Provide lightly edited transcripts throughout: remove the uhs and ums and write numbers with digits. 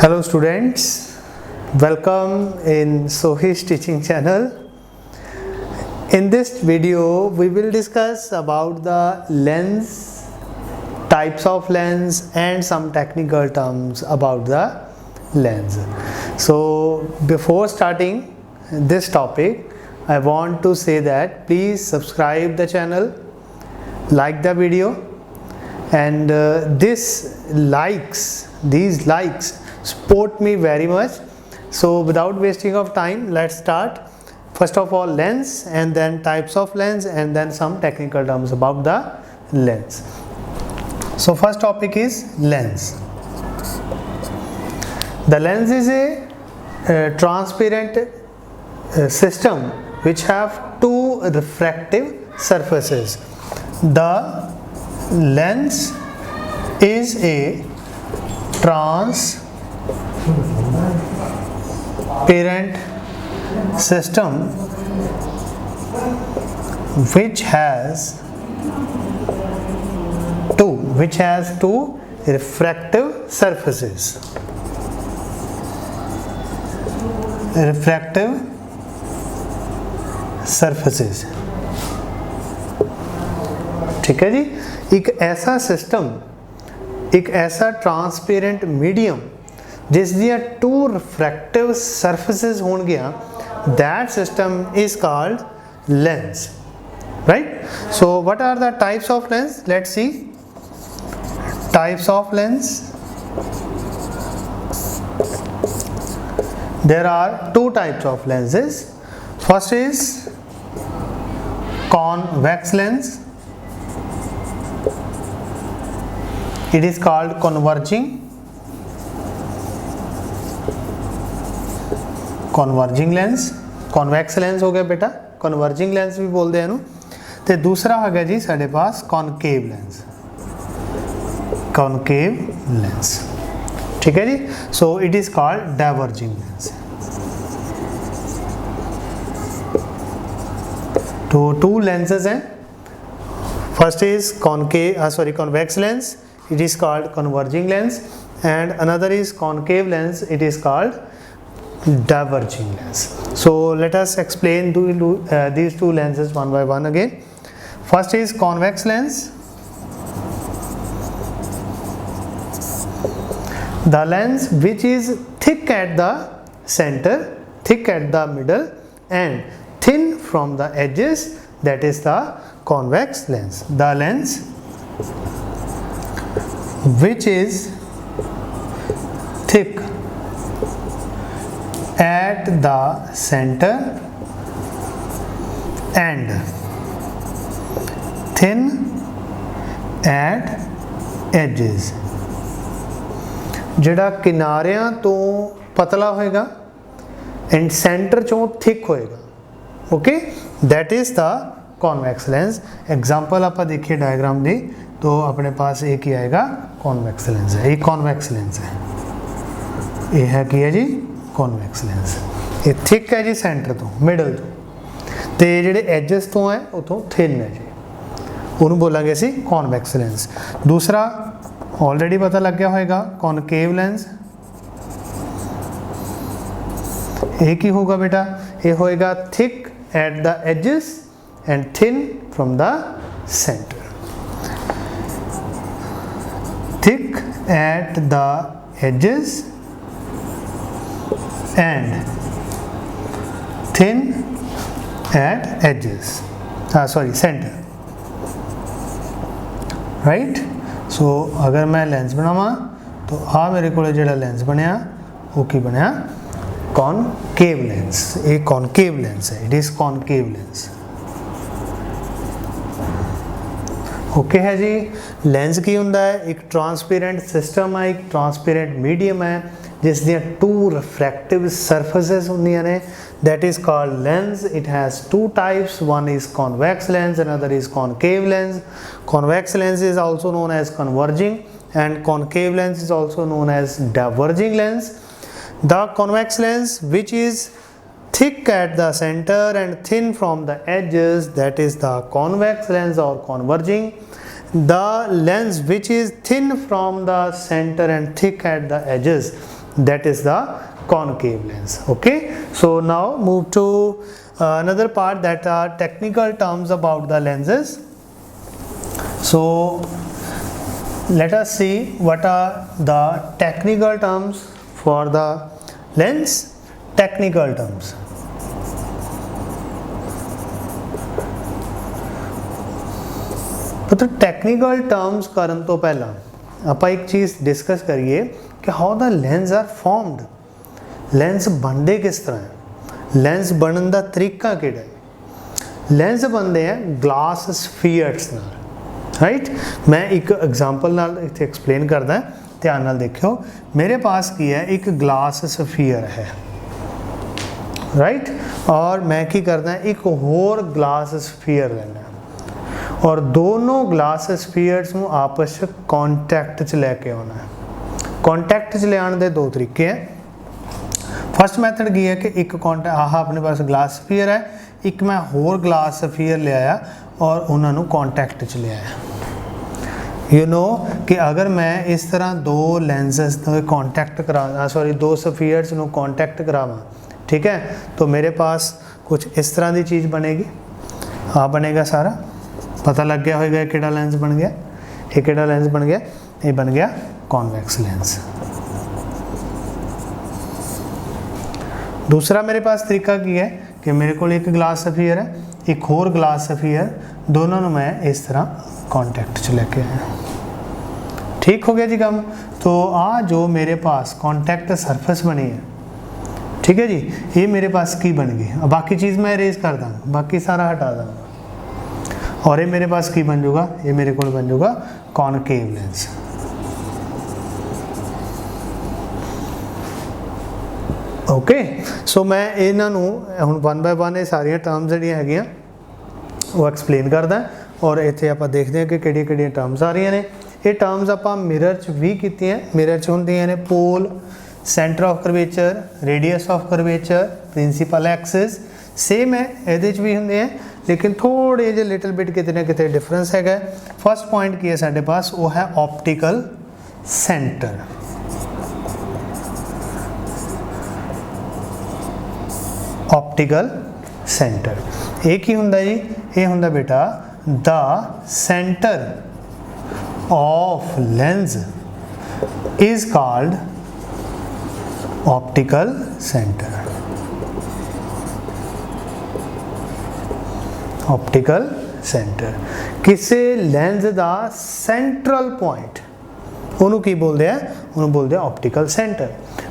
Hello students, welcome in Sohi's teaching channel. In this video we will discuss about the lens, types of lens and some technical terms about the lens. So before starting this topic, I want to say that please subscribe the channel, like the video, and these likes support me very much. So without wasting of time, let's start. First of all, lens, and then types of lens, and then some technical terms about the lens. So first topic is lens. The lens is a transparent system which have two refractive surfaces. The lens is a transparent system which has two refractive surfaces. ठीक है जी. एक ऐसा system, एक ऐसा transparent medium जिस दियां two refractive surfaces होणगियां, that system is called lens, right? So what are the types of lens? Let's see. Types of lens. There are two types of lenses. First is convex lens. It is called converging lens. Convex lens हो गया बेटा, converging lens भी बोलते हैं इहनूं. ते दूसरा आ गया जी साडे पास concave lens. ठीक है जी. So it is called diverging lens. तो two lenses हैं. First is convex lens. It is called converging lens, and another is concave lens. It is called diverging lens. So let us explain these two lenses one by one again. First is convex lens. The lens which is thick at the center, thick at the middle, and thin from the edges, that is the convex lens. The lens which is thick at the center and thin at edges. ਜਿਹੜਾ ਕਿਨਾਰਿਆਂ ਤੋਂ ਪਤਲਾ ਹੋਏਗਾ and center ਚੋਂ thick ਹੋਏਗਾ. Okay, that is the convex lens. Example ਆਪਾਂ ਦੇਖੀਏ diagram ਦੀ, तो अपने पास एक ही आएगा कॉन्वेक्स लेंस है. ये कॉन्वेक्स लेंस है. ये है कि है जी कॉन्वेक्स लेंस. ये थिक है जी सेंटर तो, मिडल तो, तो ਜਿਹੜੇ एजेस तो है उतों थिन है जी, ਉਹਨੂੰ बोलांगे ਅਸੀਂ कॉन्वेक्स लेंस. दूसरा ऑलरेडी पता लग गया होगा, कॉनकेव लेंस. ये की होगा बेटा? ये होएगा thick at the edges and thin from the centre. Thick at the edges and thin at edges. Center. Right? So अगर मैं लेंस बनावा तो मेरे को जो लेंस बनया वो की बनया कॉनकेव लेंस. ये कॉनकेव लेंस है. It is concave lens. Okay है जी. लेंस की हुंदा है? एक ट्रांसपेरेंट सिस्टम है, एक ट्रांसपेरेंट मीडियम है जिस दियां टू रिफ्रैक्टिव सरफेसिस हुंदियां ने. That is called lens. It has two types. One is convex lens, another is concave lens. Convex lens is also known as converging and concave lens is also known as diverging lens. The convex lens which is thick at the center and thin from the edges, that is the convex lens or converging. The lens which is thin from the center and thick at the edges, that is the concave lens. Okay, so now move to another part, that are technical terms about the lenses. So let us see what are the technical terms for the lens. Technical terms. तो technical terms ਕਰਨ ਤੋਂ ਪਹਿਲਾਂ ਆਪਾਂ ਇੱਕ ਚੀਜ਼ discuss ਕਰੀਏ ਕਿ how the lens are formed, lens ਬਣਦੇ ਕਿਸ ਤਰ੍ਹਾਂ ਹੈ, ਲੈਂਸ ਬਣਨ ਦਾ ਤਰੀਕਾ ਕਿਹੜਾ ਹੈ। ਲੈਂਸ ਬਣਦੇ ਆ ਗਲਾਸ ਸਫੀਅਰਸ ਨਾਲ, ਰਾਈਟ। ਮੈਂ ਇੱਕ ਐਗਜ਼ਾਮਪਲ ਨਾਲ ਇੱਥੇ ਐਕਸਪਲੇਨ ਕਰਦਾ, ਧਿਆਨ ਨਾਲ ਦੇਖਿਓ। ਮੇਰੇ ਪਾਸ ਕੀ ਹੈ, ਇੱਕ ਗਲਾਸ ਸਫੀਅਰ ਹੈ, ਰਾਈਟ, ਔਰ ਮੈਂ ਕੀ ਕਰਦਾ, ਇੱਕ ਹੋਰ ਗਲਾਸ ਸਫੀਅਰ ਲੈਣਾ और दोनों ग्लास स्फीयर्स ਨੂੰ ਆਪਸ ਵਿੱਚ ਕੰਟੈਕਟ 'ਚ ਲੈ ਕੇ ਆਉਣਾ ਹੈ। ਕੰਟੈਕਟ 'ਚ ਲਿਆਉਣ ਦੇ ਦੋ ਤਰੀਕੇ ਹੈ। ਫਸਟ ਮੈਥਡ ਕੀ ਹੈ ਕਿ ਇੱਕ ਆਹ ਆਪਣੇ ਪਾਸ ਗਲਾਸ ਸਫੀਅਰ ਹੈ, ਇੱਕ ਮੈਂ ਹੋਰ ਗਲਾਸ ਸਫੀਅਰ ਲਿਆਇਆ ਔਰ ਉਹਨਾਂ ਨੂੰ ਕੰਟੈਕਟ 'ਚ ਲਿਆਇਆ। ਯੂ ਨੋ ਕਿ ਅਗਰ ਮੈਂ ਇਸ ਤਰ੍ਹਾਂ ਦੋ ਲੈਂਸਸ ਦਾ ਕੰਟੈਕਟ ਕਰਾ ਦੋ ਸਫੀਅਰਸ ਨੂੰ ਕੰਟੈਕਟ ਕਰਾਵਾਂ, ठीक है, तो मेरे पास कुछ इस तरह की चीज़ बनेगी। आ बनेगा सारा, पता लग गया होगा किहड़ा लेंस बन गया, ये किहड़ा लेंस बन गया, ये बन गया कॉन्वेक्स लेंस। दूसरा मेरे पास तरीका की है कि मेरे को एक ग्लास सफीयर है, एक होर ग्लास सफीयर, दोनों में मैं इस तरह कॉन्टैक्ट च लेके आया। ठीक हो गया जी काम। तो आ जो मेरे पास कॉन्टैक्ट सरफेस बनी है, ठीक है जी, ये मेरे पास की बन गई। अब बाकी चीज़ मैं इरेज कर दूँगा, बाकी सारा हटा दूँगा, और ये मेरे पास की बन जाऊगा, ये मेरे को बन जाऊगा कॉनकेव लेंस। ओके, सो मैं इन्हों हुण वन बाय वन ये सारिया टर्म्स जिहड़ियां हैगियां वो एक्सप्लेन करदा, और इत्थे आपां देखते हैं कि किहड़ियां टर्म्स आ रही ने। ये टर्म्स आपां मिरर च भी कीतियां। मिरर च हुंदियां ने pole, centre of curvature, radius of curvature, principal axis, same है ये भी होंगे हैं, लेकिन थोड़े जे लिटिल बिट कितने ना कितने डिफरेंस है। फर्स्ट पॉइंट की है साढ़े पास, वो है ऑप्टिकल सेंटर। ऑप्टिकल सेंटर एक ही होंगे जी, ये होंगे बेटा the centre of lens is called optical centre. Optical centre किसी लेंस का सेंट्रल पॉइंट उन्होंने की बोलते हैं, उन्होंने बोलते हैं ऑप्टिकल सेंटर।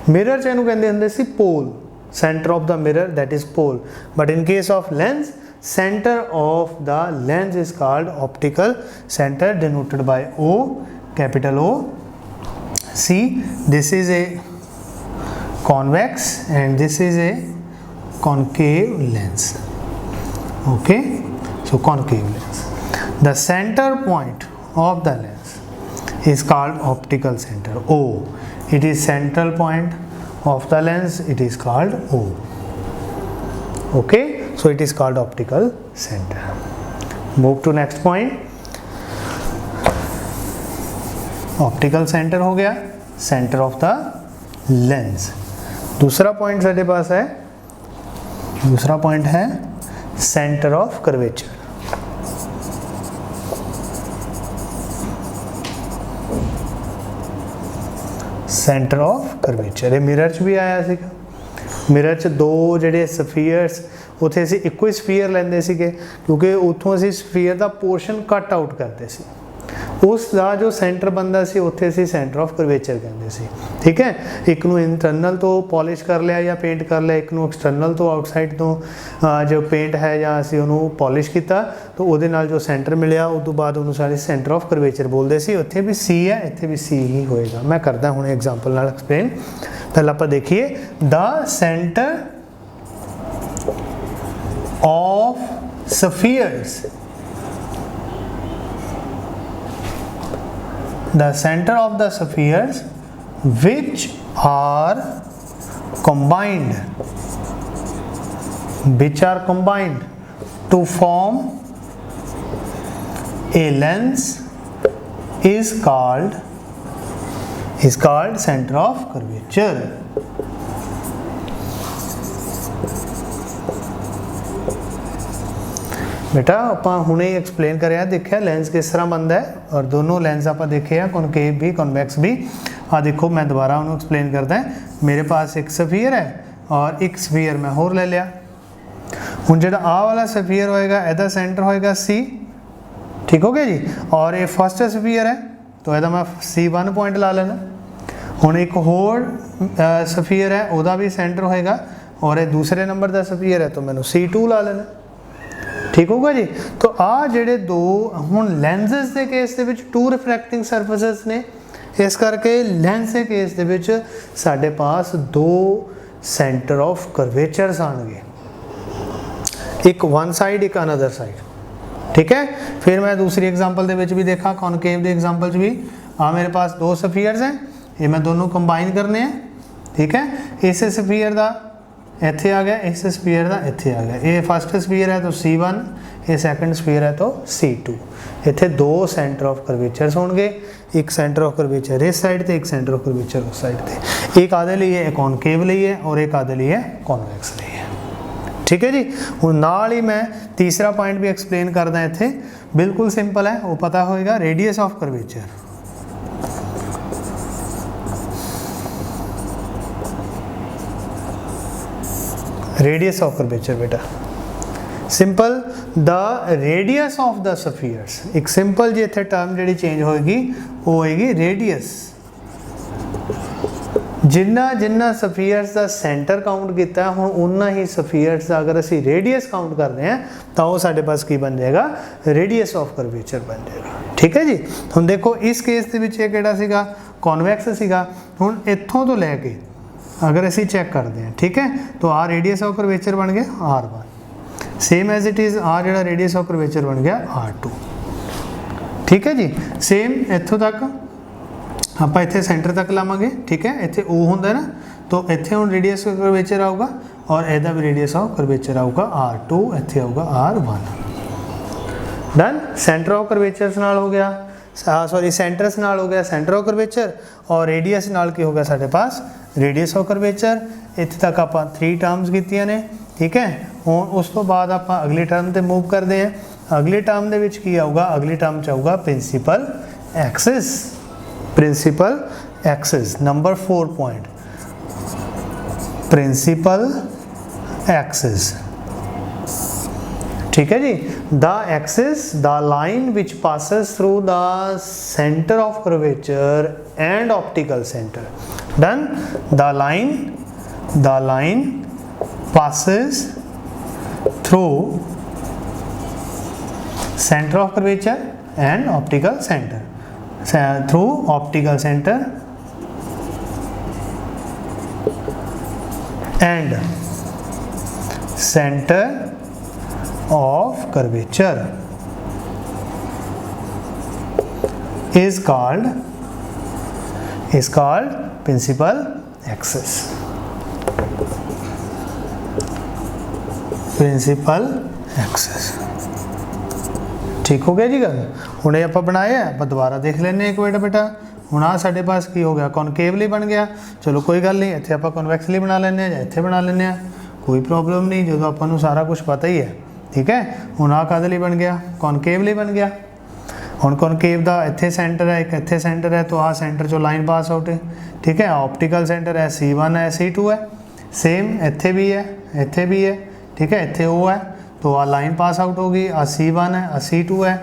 मिरर च इन्हों कहते होंगे सी pole, centre of the mirror that is pole, but in case of lens centre of the lens is called optical centre, denoted by O, capital O। See this is a convex and this is a concave lens। okay, so concave lens, the center point of the lens is called optical center, O, it is central point of the lens, it is called O। okay, so it is called optical center। move to next point, optical center हो गया, center of the lens। दूसरा point साढ़े पास है, दूसरा point है centre of curvature. Centre of curvature ये mirror च भी आया सीगा। मिरर च दो जिहड़े सफीयर्स उत्थे असीं इक्को ही सफीयर लैंदे सीगे, क्योंकि उत्थों असीं सफीयर दा पोर्शन कट आउट करते सी, उसका जो सेंटर बनता सी उत्थे असीं सेंटर ऑफ करवेचर कहते सी। ठीक है, एक नूं इंटरनल तो पॉलिश कर लिया या पेंट कर लिया, एक नूं एक्सटर्नल तो आउटसाइड तो जो पेंट है या असीं उहनूं पॉलिश किया, तो उहदे नाल जो सेंटर मिलिया उस तो बाद उहनूं सारे सेंटर ऑफ करवेचर बोलते सी। उत्थे भी सी है, इत्थे भी सी ही होएगा। मैं करदा हुण एग्जांपल नाल एक्सप्लेन। पहला आपां देखिए, the centre of spheres, the center of the spheres which are combined to form a lens is called center of curvature। बेटा ਆਪਾਂ ਹੁਣੇ एक्सप्लेन करिया देखिया लेंस किस तरह बनता है और दोनों लेंस आप देखे कॉनकेव भी कॉन्वैक्स भी। हाँ देखो मैं दोबारा उन्होंने एक्सप्लेन करता है। मेरे पास एक सफीयर है और एक सफीयर मैं होर ले लिया। हुण जिहड़ा आ वाला सफीयर होएगा इहदा सेंटर होएगा सी, ठीक हो गया जी। और ये फर्स्ट सफीयर है तो इहदा मैं C1 पॉइंट ला लेना। हुण एक होर सफीयर है उहदा भी सेंटर होएगा और ये दूसरे नंबर का सफीयर है तो मैंने C2 ला लेना, ठीक होगा जी। तो आ जेडे दो हुण लेंसेस के केस दे विच टू रिफ्रैक्टिंग सरफेसिस ने, इस करके लेंस के केस दे विच साडे पास दो सेंटर ऑफ कर्वेचर्स आएंगे, एक वन साइड एक अनदर साइड, ठीक है। फिर मैं दूसरी एग्जांपल दे विच भी देखा कॉनकेव दे एग्जांपल भी आ मेरे पास दो सफीयर्स हैं, ये मैं दोनों कंबाइन करने हैं, ठीक है। इस सफीयर का इत्थे आ गया, इस स्फीयर का इत्थे आ गया। ये फर्स्ट स्फीयर है तो C1, ये सैकेंड स्फीयर है तो C2। इत्थे दो सेंटर ऑफ कर्वेचर्स होंगे, एक सेंटर ऑफ कर्वेचर इस साइड ते एक सेंटर ऑफ कर्वेचर उस साइड ते। एक आधे लिए है कॉनकेव लिए है और एक आधे लिए कॉन्वेक्स लिए है, ठीक है जी। हुण नाल ही मैं तीसरा पॉइंट भी एक्सप्लेन करदा इत्थे, बिल्कुल सिंपल है, वो पता होएगा radius of curvature. Radius of curvature बेटा simple the radius of the spheres, एक सिंपल जी इत्थे टर्म जी चेंज होएगी वो होएगी रेडियस। जिन्ना जिन्ना सफीयर्स का सेंटर काउंट किया है हुण उन्ना ही सफीयर्स का अगर असी रेडियस काउंट करते हैं तो वो साडे पास की बन जाएगा रेडियस ऑफ कर्वेचर बन जाएगा, ठीक है जी। हुण देखो इस केस दे विच किहड़ा सीगा कॉन्वैक्स सीगा। हुण इत्थों तो लैके अगर असी चेक करते हैं, ठीक है, तो आ रेडियस ऑफ कर्वेचर बन गया R1, same as it is आ जिहड़ा रेडियस ऑफ कर्वेचर बन गया R2, ठीक है जी। सेम इत्थों तक आप इत्थे सेंटर तक लावांगे, ठीक है। इत्थे O हुंदा ना तो इत्थे हुण रेडियस ऑफ कर्वेचर आऊगा और इहदा भी रेडियस ऑफ कर्वेचर आऊगा R2, इत्थे आऊगा R1। Done. Centre of curvatures नाल हो गया, सॉरी सेंटर्स नाल हो गया सेंटर ऑफ कर्वेचर और रेडियस नाल की हो गया साडे पास रेडियस ऑफ कर्वेचर। इत्थे तक आप 3 टर्म्स कीतियां ने, ठीक है। हुण उस तो बाद आप अगली टर्म ते मूव करते हैं। अगली टर्म दे विच की आऊगा, अगली टर्म च आऊगा principal axis, principal axis number 4 point principal axis, ठीक है जी। The axis the line which passes through the centre of curvature and optical centre. Done. The line passes through center of curvature and optical center, through optical center and center of curvature is called principal axis, principal axis, ठीक हो गया जी गल। हुण ये आपां बनाया आप दोबारा देख लेने एक मिनट बेटा। हुण आ साडे पास की हो गया कॉनकेवली बन गया, चलो कोई गल नहीं, इत्थे आपां कॉन्वैक्सली बना लेने जां इत्थे बना लेने, कोई प्रॉब्लम नहीं, जो आपां नूं सारा कुछ पता ही है, ठीक है। हुण आ काहदे लई बन गया कॉनकेवली बन गया। हुण कॉनकेव दा इत्थे सेंटर है, एक इत्थे सेंटर है, तो आ सेंटर चो लाइन पास आउट है, ठीक है। ऑप्टिकल सेंटर है C1 है C2 है, सेम इत्थे भी है इत्थे भी है, ठीक है। इत्थे O है तो आ लाइन पास आउट होगी, आ C1 है आ C2 है,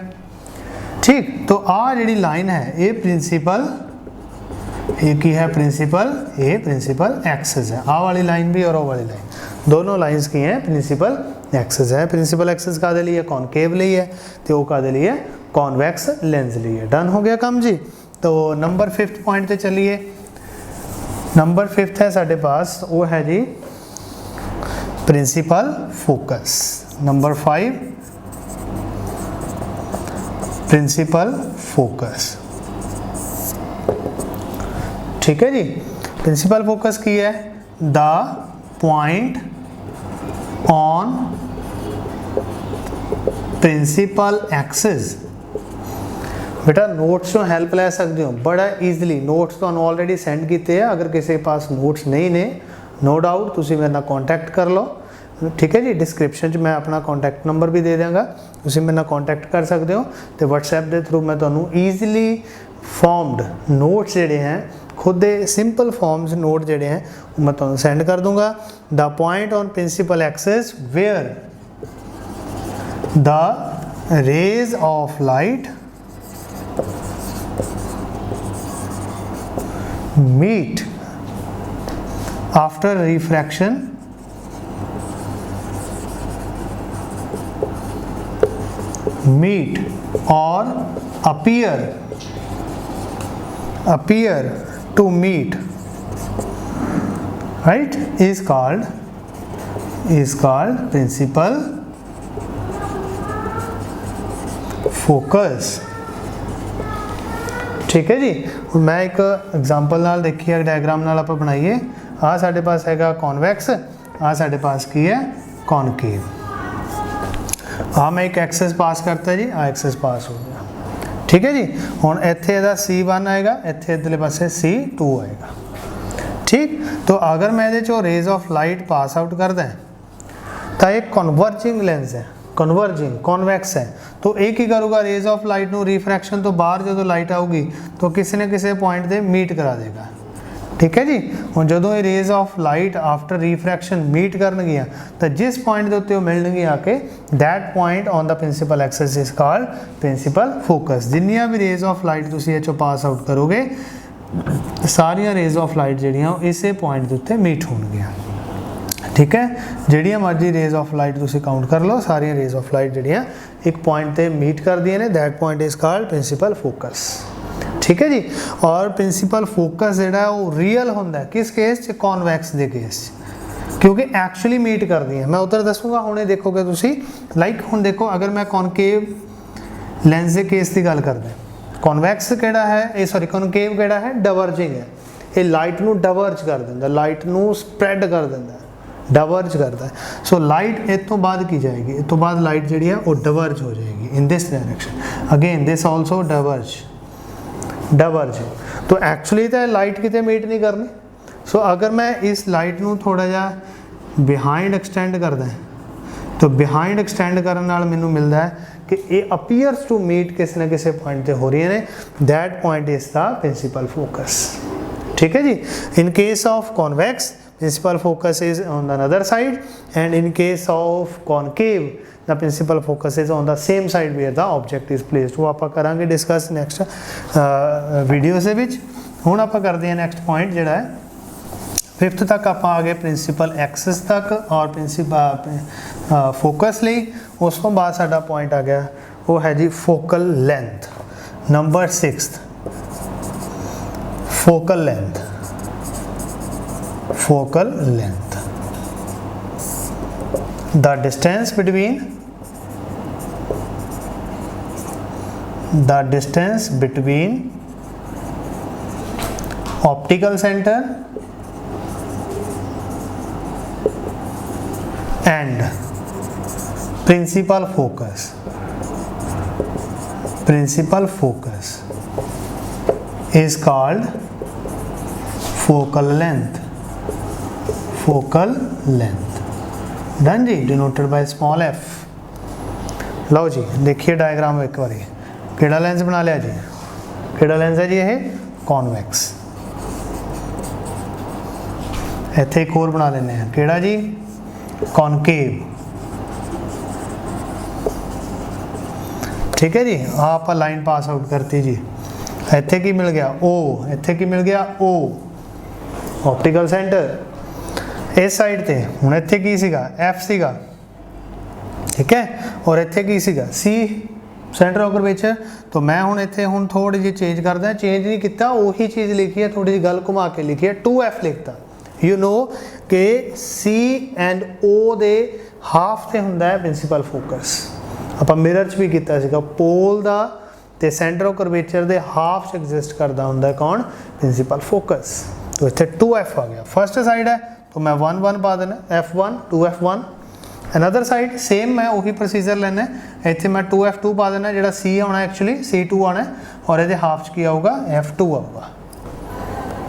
ठीक। तो आ जिहड़ी लाइन है ये प्रिंसीपल, ये की है प्रिंसीपल, ये प्रिंसीपल एक्सिस है। आ वाली लाइन भी और ओ वाली लाइन दोनों लाइंस की हैं प्रिंसीपल एक्सिस है। प्रिंसीपल एक्सिस काहदे लिए कॉनकेव लिए है तो काहदे लिए कॉन्वैक्स लेंस लिए। डन हो गया काम जी। तो नंबर 5th पॉइंट पे चलिए। नंबर 5th है साढ़े पास, वो है जी principal focus. Number 5 principal focus, ठीक है जी। प्रिंसिपल फोकस की है the point on principal axis. बेटा नोट्स तो हेल्प ले सकते हो बड़ा ईजिली, नोट्स तो ऑलरेडी सेंड किए हैं। अगर किसी के पास नोट्स नहीं ने नो डाउट तुसी मेरे नाल कॉन्टैक्ट कर लो, ठीक है जी। डिस्क्रिप्शन च मैं अपना कॉन्टैक्ट नंबर भी दे देंगा, तुसीं मेरे नाल कॉन्टैक्ट कर सकते हो। तो WhatsApp के थ्रू मैं तुहानूं ईजिली फॉर्मड नोट्स जिहड़े हैं खुद दे सिंपल फॉर्म्स नोट जिहड़े हैं मैं तुहानूं सेंड कर दूंगा। The point on principal axis where the rays of light meet after refraction meet or appear to meet, right, is called principal focus। ठीक है जी। मैं एक एग्जांपल नाल देखिए, डायग्राम नाल आप बनाइए। आ साडे पास हैगा कॉन्वैक्स, आ साडे पास की है कॉनकेव। आ मैं एक एक्सेस पास करता जी, आ एक्सेस पास हो गया। ठीक है जी। हुण इत्थे इहदा C1 आएगा, इत्थे इधरले पासे C2 आएगा। ठीक, तो अगर मैं इहदे चों rays of light pass out करदा तो एक कन्वर्जिंग लेंस है, कन्वर्जिंग कॉन्वैक्स है। तो एक ही करूँगा, रेज ऑफ लाइट नू रिफ्रैक्शन तो बाहर जो लाइट आऊगी तो किसी न किसी पॉइंट से मीट करा देगा। ठीक है जी। हुण जदों ये rays of light after refraction meet करनगियां तो जिस पॉइंट के उत्ते मिलणगियां आके that point on the principal axis is called principal focus. जिन्नियां भी रेज ऑफ लाइट तुसीं इह चों पास आउट करोगे सारियां रेज ऑफ लाइट जिहड़ियां इसे पॉइंट के उत्ते मीट होणगियां। ठीक है, जिहड़ियां मर्जी रेज ऑफ लाइट तुसीं काउंट कर लो, सारियां रेज ऑफ लाइट जिहड़ियां एक पॉइंट ते मीट करदियां ने, that point is called principal focus. ठीक है जी। और प्रिंसिपल फोकस जिहड़ा है वो रियल हुंदा है किस केस च, कॉन्वैक्स दे केस च, क्योंकि एक्चुअली मीट करदी है। मैं उधर दसूँगा, हुणे देखोगे तुसीं। लाइक हुण देखो, अगर मैं कॉनकेव लेंस के केस की गल करदा, कॉन्वैक्स किहड़ा है, ये सॉरी कॉनकेव किहड़ा है, डाइवर्जिंग है। ये लाइट नू डाइवर्ज कर दिंदा, लाइट नू स्प्रैड कर दिंदा, डाइवर्ज करता है। सो लाइट इस तो बाद की जाएगी, इस तो बाद लाइट जी है वो डाइवर्ज हो जाएगी in this direction. Again this also diverge. तो एक्चुअली तो लाइट कितने मीट नहीं करनी। सो अगर मैं इस लाइट नू थोड़ा जा बिहाइंड एक्सटेंड करदा है तो बिहाइंड एक्सटेंड करने नाल मैनू मिलता है कि ये अपीयर्स टू मीट किसी न किसी पॉइंट पर हो रही ने, that point is the principal focus. ठीक है जी। In case of convex principal focus is on the another side, and in case of concave the principal focus is on the same side where the object is placed। वो आपां करांगे discuss next video दे विच। हुण आपां करदे हां next point जिहड़ा है 5th तक आपां आ गए प्रिंसिपल एक्सिस तक और प्रिंसिपल फोकस लई। उस तो बाद साडा पॉइंट आ गया वो है जी focal length. Number 6th focal length. Focal length, the distance between optical center and principal focus is called focal length। Focal length done जी, डिनोटेड बाय स्मॉल एफ। लो जी देखिए डायग्राम एक बार, केड़ा लेंस बना लिया जी, केड़ा लेंस है जी ये कॉन्वैक्स। इत्थे एक होर बना लेने हैं, केड़ा जी कॉनकेव। ठीक है जी। आप लाइन पास आउट करती जी, इत्थे की मिल गया ओ, इत्थे की मिल गया ओ ऑप्टिकल सेंटर इस साइड ते। हुण इत्थे की सीगा एफ सीगा, ठीक है, और इत्थे की सीगा सी सेंटर ऑफ कर्वेचर। तो मैं हुण इत्थे हुण थोड़ी जी चेंज करदा, चेंज नहीं किया, उही चीज़ लिखी है, थोड़ी जी गल घुमा के लिखी है, 2F लिखता। यू नो कि सी एंड ओ दे हाफ ते हुंदा है प्रिंसिपल फोकस। आपां मिरर च भी कीता सीगा, पोल दा ते centre of curvature they half च एग्जिस्ट करदा हुंदा है कौन, प्रिंसिपल फोकस। तो इत्थे 2F आ गया। फर्स्ट साइड है तो मैं 1 1 पा देना, F1 2F1। Another side same मैं वही प्रोसीजर लेना, इत्थे मैं 2F2 पा देना, जिहड़ा C आना एक्चुअली C2 आना और ये हाफ च की आऊगा F2 आऊगा।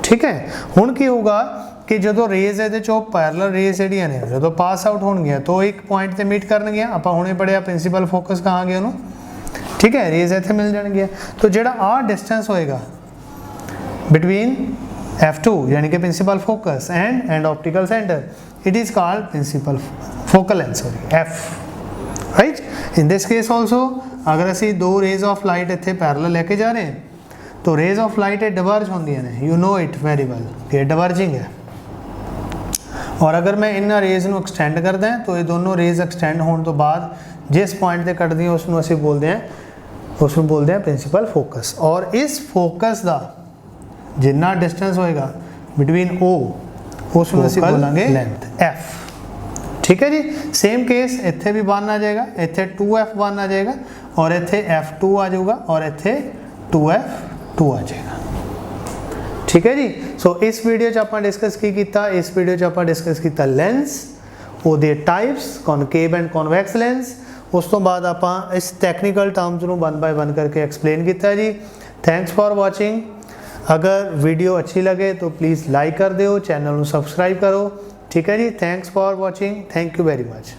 ठीक है। हुण की होगा ਕਿ ਜਦੋਂ ਰੇਜ਼ ਇਹਦੇ ਚੋਂ ਪੈਰਲਲ ਰੇਜ਼ ਜਿਹੜੀਆਂ ਨੇ ਜਦੋਂ ਪਾਸ ਆਊਟ ਹੋਣਗੀਆਂ ਤਾਂ ਇੱਕ ਪੁਆਇੰਟ ਤੇ ਮੀਟ ਕਰਨਗੀਆਂ। ਆਪਾਂ ਹੁਣੇ ਪੜਿਆ ਪ੍ਰਿੰਸੀਪਲ ਫੋਕਸ ਕਹਾਂਗੇ ਉਹਨੂੰ, ਠੀਕ ਹੈ, ਰੇਜ਼ ਇੱਥੇ ਮਿਲ ਜਾਣਗੀਆਂ। ਤਾਂ ਜਿਹੜਾ ਆਹ ਡਿਸਟੈਂਸ ਹੋਏਗਾ ਬਿਟਵੀਨ F2 यानी कि principal focus and optical centre, it is called principal focal length, sorry F, right. In this case also अगर असी दो रेज ऑफ लाइट इतने पैरेलल लेके जा रहे हैं तो रेज ऑफ लाइट डिवर्ज होंदियां ने, you know it very well कि डिवर्जिंग है। और अगर मैं इन्हां रेज नूं एक्सटेंड करदा है तो ये दोनों रेज एक्सटेंड होने तो बाद जिस पॉइंट ते कटदियां उसनूं असी बोलते हैं प्रिंसिपल फोकस। और इस फोकस का जिन्ना डिस्टेंस होएगा बिटवीन O उसनूं असीं बोलांगे लेंथ F, ठीक है जी। सेम केस इत्थे भी 1 आ जाएगा, इत्थे 2F1 आ जाएगा और इत्थे F2 आ जाऊगा और इत्थे 2F2 आ जाएगा, ठीक है जी। सो इस वीडियो च आपां डिस्कस की कीता, इस वीडियो च आपां डिस्कस कीता लेंस, ਉਹਦੇ types concave and convex lens. उस तो बाद आपां इस टैक्नीकल टर्म्स नूं 1 बाय 1 करके एक्सप्लेन किया जी। Thanks for watching. अगर वीडियो अच्छी लगे तो प्लीज़ लाइक कर दो, चैनल को सब्सक्राइब करो, ठीक है जी। Thanks for watching, thank you very much.